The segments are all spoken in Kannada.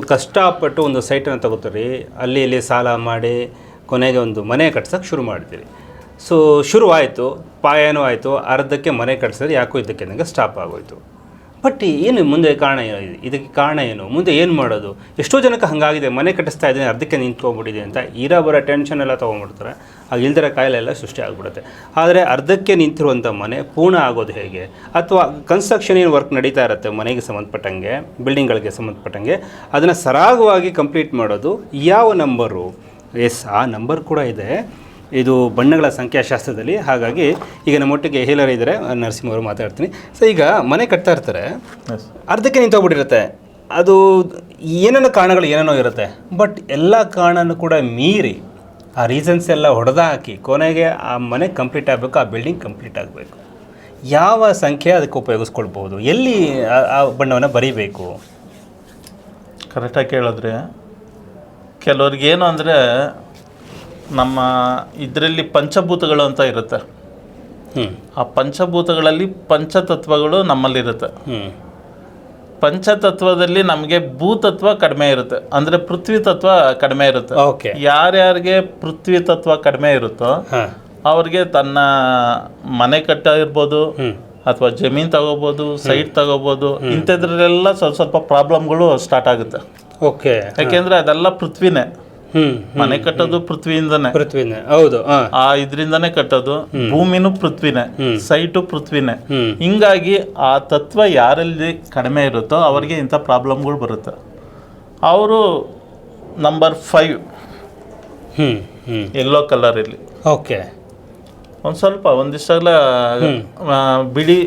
ಕಷ್ಟಪಟ್ಟು ಒಂದು ಸೈಟನ್ನು ತಗೋತೀರಿ, ಅಲ್ಲಿ ಇಲ್ಲಿ ಸಾಲ ಮಾಡಿ ಕೊನೆಗೆ ಒಂದು ಮನೆ ಕಟ್ಸೋಕ್ಕೆ ಶುರು ಮಾಡ್ತೀರಿ. ಸೊ ಶುರುವಾಯಿತು, ಪಾಯನೂ ಆಯಿತು, ಅರ್ಧಕ್ಕೆ ಮನೆ ಕಟ್ಸಿದ್ರೆ ಯಾಕೋ ಇದಕ್ಕೆ ನನಗೆ ಸ್ಟಾಪ್ ಆಗೋಯಿತು. ಬಟ್ ಏನು ಮುಂದೆ ಕಾರಣ ಏನು, ಇದಕ್ಕೆ ಕಾರಣ ಏನು, ಮುಂದೆ ಏನು ಮಾಡೋದು? ಎಷ್ಟೋ ಜನಕ್ಕೆ ಹಾಗಾಗಿದೆ, ಮನೆ ಕಟ್ಟಿಸ್ತಾ ಇದ್ದೀನಿ ಅರ್ಧಕ್ಕೆ ನಿಂತ್ಕೊಂಡ್ಬಿಟ್ಟಿದೆ ಅಂತ ಇರೋ ಬರೋ ಟೆನ್ಷನ್ ಎಲ್ಲ ತೊಗೊಂಡ್ಬಿಡ್ತಾರೆ. ಆಗ ಇಲ್ದಿರೋ ಕಾಯಿಲೆ ಎಲ್ಲ ಸೃಷ್ಟಿ ಆಗಿಬಿಡುತ್ತೆ. ಆದರೆ ಅರ್ಧಕ್ಕೆ ನಿಂತಿರುವಂಥ ಮನೆ ಪೂರ್ಣ ಆಗೋದು ಹೇಗೆ, ಅಥವಾ ಕನ್ಸ್ಟ್ರಕ್ಷನ್ ಏನು ವರ್ಕ್ ನಡೀತಾ ಇರುತ್ತೆ ಮನೆಗೆ ಸಂಬಂಧಪಟ್ಟಂಗೆ, ಬಿಲ್ಡಿಂಗ್ಗಳಿಗೆ ಸಂಬಂಧಪಟ್ಟಂಗೆ, ಅದನ್ನು ಸರಾಗವಾಗಿ ಕಂಪ್ಲೀಟ್ ಮಾಡೋದು ಯಾವ ನಂಬರು? ಎಸ್, ಆ ನಂಬರ್ ಕೂಡ ಇದೆ. ಇದು ಬಣ್ಣಗಳ ಸಂಖ್ಯಾಶಾಸ್ತ್ರದಲ್ಲಿ. ಹಾಗಾಗಿ ಈಗ ನಮ್ಮೊಟ್ಟಿಗೆ ಹೀಲರ್ ಇದ್ದಾರೆ, ನರಸಿಂಹವರು ಮಾತಾಡ್ತೀನಿ. ಸೊ ಈಗ ಮನೆ ಕಟ್ತಾ ಇರ್ತಾರೆ, ಅರ್ಧಕ್ಕೆ ನಿಂತೋಗ್ಬಿಟ್ಟಿರುತ್ತೆ. ಅದು ಏನೇನೋ ಕಾರಣಗಳು ಏನೇನೋ ಇರುತ್ತೆ. ಬಟ್ ಎಲ್ಲ ಕಾರಣನೂ ಕೂಡ ಮೀರಿ ಆ ರೀಸನ್ಸ್ ಎಲ್ಲ ಹೊಡೆದಾಕಿ ಕೊನೆಗೆ ಆ ಮನೆ ಕಂಪ್ಲೀಟ್ ಆಗಬೇಕು, ಆ ಬಿಲ್ಡಿಂಗ್ ಕಂಪ್ಲೀಟ್ ಆಗಬೇಕು. ಯಾವ ಸಂಖ್ಯೆ ಅದಕ್ಕೆ ಉಪಯೋಗಿಸ್ಕೊಳ್ಬೋದು, ಎಲ್ಲಿ ಆ ಬಣ್ಣವನ್ನು ಬರೀಬೇಕು? ಕರೆಕ್ಟಾಗಿ ಕೇಳಿದ್ರೆ, ಕೆಲವ್ರಿಗೇನು ಅಂದರೆ ನಮ್ಮ ಇದರಲ್ಲಿ ಪಂಚಭೂತಗಳು ಅಂತ ಇರುತ್ತೆ. ಆ ಪಂಚಭೂತಗಳಲ್ಲಿ ಪಂಚತತ್ವಗಳು ನಮ್ಮಲ್ಲಿರುತ್ತೆ. ಪಂಚತತ್ವದಲ್ಲಿ ನಮಗೆ ಭೂತತ್ವ ಕಡಿಮೆ ಇರುತ್ತೆ, ಅಂದರೆ ಪೃಥ್ವಿ ತತ್ವ ಕಡಿಮೆ ಇರುತ್ತೆ. ಯಾರ್ಯಾರಿಗೆ ಪೃಥ್ವಿ ತತ್ವ ಕಡಿಮೆ ಇರುತ್ತೋ ಅವ್ರಿಗೆ ತನ್ನ ಮನೆ ಕಟ್ಟ ಇರ್ಬೋದು, ಅಥವಾ ಜಮೀನು ತಗೋಬೋದು, ಸೈಟ್ ತಗೋಬೋದು, ಇಂಥದ್ರಲ್ಲೆಲ್ಲ ಸ್ವಲ್ಪ ಸ್ವಲ್ಪ ಪ್ರಾಬ್ಲಮ್ಗಳು ಸ್ಟಾರ್ಟ್ ಆಗುತ್ತೆ. ಯಾಕೆಂದರೆ ಅದೆಲ್ಲ ಪೃಥ್ವಿನೇ. ಮನೆ ಕಟ್ಟೋದು ಪೃಥ್ವಿಯಿಂದನೇ, ಹೌದು, ಆ ಇದರಿಂದನೇ ಕಟ್ಟೋದು. ಭೂಮಿನೂ ಪೃಥ್ವಿನೇ, ಸೈಟು ಪೃಥ್ವಿನೇ. ಹಿಂಗಾಗಿ ಆ ತತ್ವ ಯಾರಲ್ಲಿ ಕಡಿಮೆ ಇರುತ್ತೋ ಅವ್ರಿಗೆ ಇಂಥ ಪ್ರಾಬ್ಲಮ್ಗಳು ಬರುತ್ತೆ. ಅವರು ನಂಬರ್ 5 ಯೆಲ್ಲೋ ಕಲರಲ್ಲಿ ಒಂದು ಸ್ವಲ್ಪ ಒಂದಿಷ್ಟೆಲ್ಲ ಬಿಳಿ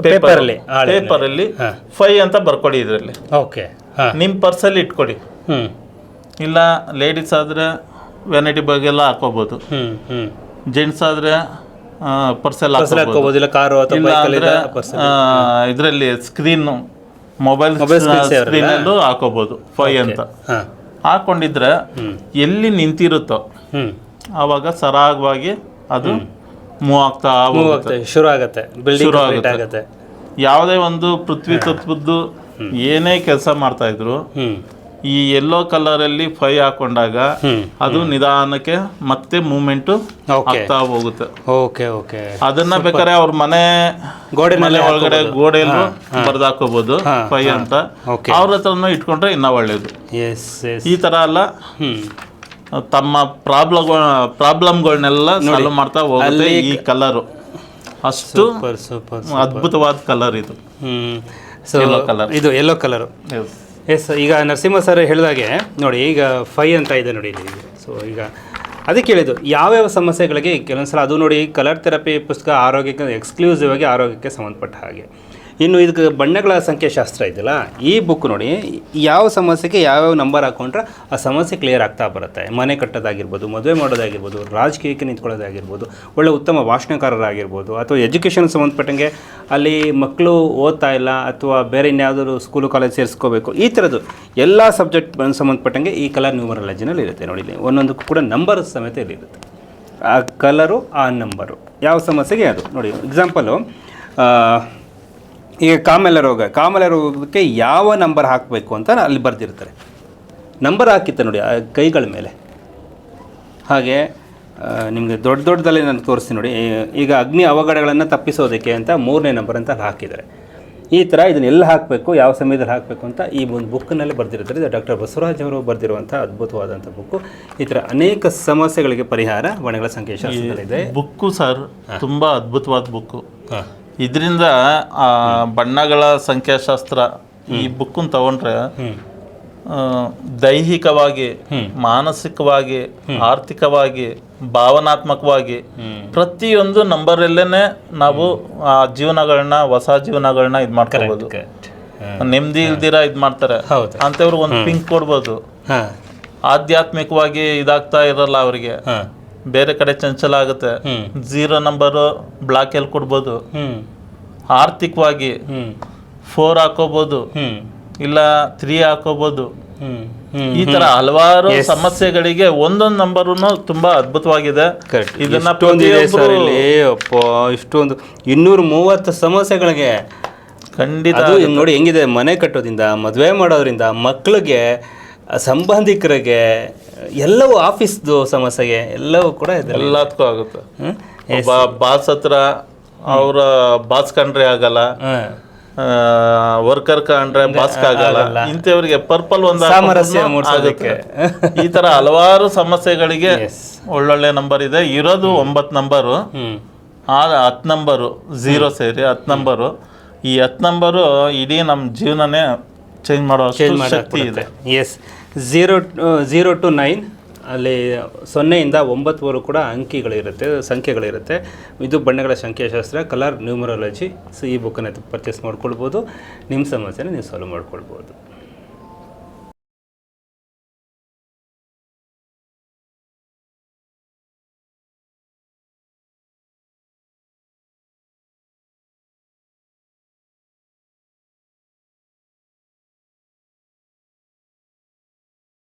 ಪೇಪರಲ್ಲಿ 5 ಅಂತ ಬರ್ಕೊಡಿ. ಇದರಲ್ಲಿ ನಿಮ್ಮ ಪರ್ಸಲ್ಲಿ ಇಟ್ಕೊಡಿ. ಇಲ್ಲ ಲೇಡೀಸ್ ಆದರೆ ವ್ಯಾನಿಟಿ ಬ್ಯಾಗ್ ಎಲ್ಲ ಹಾಕೋಬೋದು, ಜೆಂಟ್ಸ್ ಆದರೆ ಪರ್ಸೆಲ್ಲ ಹಾಕೋಬೋದು, ಇಲ್ಲ ಕಾರು ಇದರಲ್ಲಿ ಸ್ಕ್ರೀನು ಮೊಬೈಲ್ ಸ್ಕ್ರೀನಲ್ಲೂ ಹಾಕೋಬೋದು 5 ಅಂತ. ಹಾಕೊಂಡಿದ್ರೆ ಎಲ್ಲಿ ನಿಂತಿರುತ್ತೋ ಆವಾಗ ಸರಾಗವಾಗಿ ಅದು ಮೂವ್ ಆಗ್ತಾ ಶುರು ಆಗುತ್ತೆ. ಯಾವುದೇ ಒಂದು ಪೃಥ್ವಿ ತತ್ವದ್ದು ಏನೇ ಕೆಲಸ ಮಾಡ್ತಾ ಇದ್ರು, ಈ ಯೆಲ್ಲೋ ಕಲರಲ್ಲಿ 5 ಹಾಕೊಂಡಾಗ ಅದು ನಿಧಾನಕ್ಕೆ ಮತ್ತೆ ಮೂವ್ಮೆಂಟು ಆಗ್ತಾ ಹೋಗುತ್ತೆ. ಅದನ್ನ ಬೇಕಾದ್ರೆ ಅವ್ರ ಮನೆ ಒಳಗಡೆ ಗೋಡೆಯಲ್ಲೂ ಬರ್ದಾಕೋಬಹುದು 5 ಅಂತ. ಅವ್ರ ಹತ್ರನೂ ಇಟ್ಕೊಂಡ್ರೆ ಇನ್ನೂ ಒಳ್ಳೇದು. ಈ ತರ ಎಲ್ಲ ತಮ್ಮ ಪ್ರಾಬ್ಲಮ್ಗಳನ್ನೆಲ್ಲ ಸಾಲ್ವ್ ಮಾಡ್ತಾ ಹೋಗುತ್ತೆ. ಈ ಕಲರು ಅಷ್ಟು ಅದ್ಭುತವಾದ ಕಲರ್ ಇದು. ಇದು ಯೆಲ್ಲೋ ಕಲರು. ಎಸ್, ಈಗ ನರಸಿಂಹ ಸರ್ ಹೇಳಿದಾಗೆ ನೋಡಿ, ಈಗ 5 ಅಂತ ಇದೆ ನೋಡಿ ಇಲ್ಲಿ. ಸೊ ಈಗ ಅದಕ್ಕೆ ಹೇಳಿದ್ದು ಯಾವ್ಯಾವ ಸಮಸ್ಯೆಗಳಿಗೆ ಕೆಲವೊಂದು ಸಲ ಅದು ನೋಡಿ, ಕಲರ್ ಥೆರಪಿ ಪುಸ್ತಕ ಆರೋಗ್ಯಕ್ಕೆ ಎಕ್ಸ್ಕ್ಲೂಸಿವ್ ಆಗಿ ಆರೋಗ್ಯಕ್ಕೆ ಸಂಬಂಧಪಟ್ಟ ಹಾಗೆ. ಇನ್ನು ಇದಕ್ಕೆ ಬಣ್ಣಗಳ ಸಂಖ್ಯಾಶಾಸ್ತ್ರ ಇದೆಯಲ್ಲ, ಈ ಬುಕ್ ನೋಡಿ ಯಾವ ಸಮಸ್ಯೆಗೆ ಯಾವ್ಯಾವ ನಂಬರ್ ಹಾಕ್ಕೊಂಡ್ರೆ ಆ ಸಮಸ್ಯೆ ಕ್ಲಿಯರ್ ಆಗ್ತಾ ಬರುತ್ತೆ. ಮನೆ ಕಟ್ಟೋದಾಗಿರ್ಬೋದು, ಮದುವೆ ಮಾಡೋದಾಗಿರ್ಬೋದು, ರಾಜಕೀಯಕ್ಕೆ ನಿಂತ್ಕೊಳ್ಳೋದಾಗಿರ್ಬೋದು, ಒಳ್ಳೆ ಉತ್ತಮ ಭಾಷಣಕಾರರಾಗಿರ್ಬೋದು, ಅಥವಾ ಎಜುಕೇಷನ್ ಸಂಬಂಧಪಟ್ಟಂಗೆ ಅಲ್ಲಿ ಮಕ್ಕಳು ಓದ್ತಾ ಇಲ್ಲ ಅಥವಾ ಬೇರೆ ಇನ್ಯಾವುದಾದ್ರು ಸ್ಕೂಲು ಕಾಲೇಜ್ ಸೇರಿಸ್ಕೋಬೇಕು, ಈ ಥರದ್ದು ಎಲ್ಲ ಸಬ್ಜೆಕ್ಟ್ ಸಂಬಂಧಪಟ್ಟಂಗೆ ಈ ಕಲರ್ ನ್ಯೂಮರಾಲಜಿನಲ್ಲಿ ಇರುತ್ತೆ. ನೋಡಿ, ಒಂದೊಂದಕ್ಕೂ ಕೂಡ ನಂಬರ್ ಸಮೇತ ಇಲ್ಲಿರುತ್ತೆ. ಆ ಕಲರು, ಆ ನಂಬರು, ಯಾವ ಸಮಸ್ಯೆಗೆ ಅದು ನೋಡಿ. ಎಕ್ಸಾಂಪಲು, ಈಗ ಕಾಮೆಲ್ಲ ರೋಗಕ್ಕೆ ಯಾವ ನಂಬರ್ ಹಾಕಬೇಕು ಅಂತ ಅಲ್ಲಿ ಬರೆದಿರ್ತಾರೆ. ನಂಬರ್ ಹಾಕಿತ್ತೆ ನೋಡಿ ಆ ಕೈಗಳ ಮೇಲೆ. ಹಾಗೆ ನಿಮಗೆ ದೊಡ್ಡದಲ್ಲಿ ನಾನು ತೋರಿಸ್ತೀನಿ ನೋಡಿ. ಈಗ ಅಗ್ನಿ ಅವಘಡಗಳನ್ನು ತಪ್ಪಿಸೋದಕ್ಕೆ ಅಂತ 3ನೇ ನಂಬರ್ ಅಂತ ಅಲ್ಲಿ ಹಾಕಿದ್ದಾರೆ. ಈ ಥರ ಇದನ್ನೆಲ್ಲ ಹಾಕಬೇಕು, ಯಾವ ಸಮಯದಲ್ಲಿ ಹಾಕಬೇಕು ಅಂತ ಈ ಒಂದು ಬುಕ್ಕಿನಲ್ಲಿ ಬರೆದಿರ್ತಾರೆ. ಇದು ಡಾಕ್ಟರ್ ಬಸವರಾಜ್ ಅವರು ಬರೆದಿರುವಂಥ ಅದ್ಭುತವಾದಂಥ ಬುಕ್ಕು. ಈ ಥರ ಅನೇಕ ಸಮಸ್ಯೆಗಳಿಗೆ ಪರಿಹಾರ ಬಣ್ಣಗಳ ಸಂಖ್ಯಾಶಾಸ್ತ್ರದಲ್ಲಿದೆ. ಬುಕ್ಕು ಸರ್ ತುಂಬ ಅದ್ಭುತವಾದ ಬುಕ್ಕು. ಇದರಿಂದ ಬಣ್ಣಗಳ ಸಂಖ್ಯಾಶಾಸ್ತ್ರ ಈ ಬುಕ್ಕನ್ನು ತಗೊಂಡ್ರೆ ದೈಹಿಕವಾಗಿ, ಮಾನಸಿಕವಾಗಿ, ಆರ್ಥಿಕವಾಗಿ, ಭಾವನಾತ್ಮಕವಾಗಿ ಪ್ರತಿಯೊಂದು ನಂಬರಲ್ಲೇ ನಾವು ಆ ಜೀವನಗಳನ್ನ, ಹೊಸ ಜೀವನಗಳನ್ನ ಇದು ಮಾಡ್ಕೋಬಹುದು. ನೆಮ್ಮದಿ ಇಲ್ದಿರ ಇದು ಮಾಡ್ತಾರೆ ಅಂತವ್ರು ಒಂದು ಪಿಂಕ್ ಕೊಡ್ಬೋದು. ಆಧ್ಯಾತ್ಮಿಕವಾಗಿ ಇದಾಗ್ತಾ ಇರಲ್ಲ ಅವರಿಗೆ, ಬೇರೆ ಕಡೆ ಚಂಚಲ ಆಗುತ್ತೆ, 0 ನಂಬರು ಬ್ಲಾಕ್ ಎಲ್ಲಿ ಕೊಡ್ಬೋದು. ಆರ್ಥಿಕವಾಗಿ 4 ಹಾಕೋಬಹುದು, ಇಲ್ಲ 3 ಹಾಕೋಬಹುದು. ಈ ತರ ಹಲವಾರು ಸಮಸ್ಯೆಗಳಿಗೆ ಒಂದೊಂದು ನಂಬರು ತುಂಬಾ ಅದ್ಭುತವಾಗಿದೆ. ಇದನ್ನ ಇಷ್ಟೊಂದು 230 ಸಮಸ್ಯೆಗಳಿಗೆ ಖಂಡಿತ ಅದು ನೋಡಿ ಹೆಂಗಿದೆ, ಮನೆ ಕಟ್ಟೋದ್ರಿಂದ, ಮದುವೆ ಮಾಡೋದ್ರಿಂದ, ಮಕ್ಕಳಿಗೆ, ಸಂಬಂಧಿಕರಿಗೆ, ಎಲ್ಲವೂ ಆಫೀಸ್ದು ಸಮಸ್ಯೆಗೆ ಎಲ್ಲವೂ ಕೂಡ ಇದೆ. ಎಲ್ಲದಕ್ಕೂ ಆಗುತ್ತೆ. ಒಬ್ಬ ಬಾಸ್ ಹತ್ರ ಅವರ ಬಾಸ್ ಕಂಡ್ರೆ ಆಗಲ್ಲ, ವರ್ಕರ್ ಕಂಡ್ರೆ ಬಾಸ್ ಆಗಲ್ಲ, ಇಂಥವ್ರಿಗೆ ಪರ್ಪಲ್ ಒಂದು ಸಾಮರಸ್ಯ ಮೂಡಿಸೋದಕ್ಕೆ ಈ ತರ ಹಲವಾರು ಸಮಸ್ಯೆಗಳಿಗೆ ಒಳ್ಳೊಳ್ಳೆ ನಂಬರ್ ಇದೆ. ಇರೋದು 9 ನಂಬರು, 10 ನಂಬರು 0 ಸೇರಿ 10 ನಂಬರು. ಈ 10 ನಂಬರು ಇಡೀ ನಮ್ಮ ಜೀವನನೇ ಚೇಂಜ್ ಮಾಡೋ ಶಕ್ತಿ ಇದೆ. ಎಸ್, 0 to 9 ಅಲ್ಲಿ 0 ಇಂದ 9 ಕೂಡ ಅಂಕಿಗಳಿರುತ್ತೆ, ಸಂಖ್ಯೆಗಳಿರುತ್ತೆ. ಇದು ಬಣ್ಣಗಳ ಸಂಖ್ಯಾಶಾಸ್ತ್ರ, ಕಲರ್ ನ್ಯೂಮರಾಲಜಿ. ಸೊ ಈ ಬುಕ್ಕನ್ನು ಪರ್ಚೇಸ್ ಮಾಡ್ಕೊಳ್ಬೋದು, ನಿಮ್ಮ ಸಮಸ್ಯೆನ ನೀವು ಸಾಲ್ವ್ ಮಾಡ್ಕೊಳ್ಬೋದು.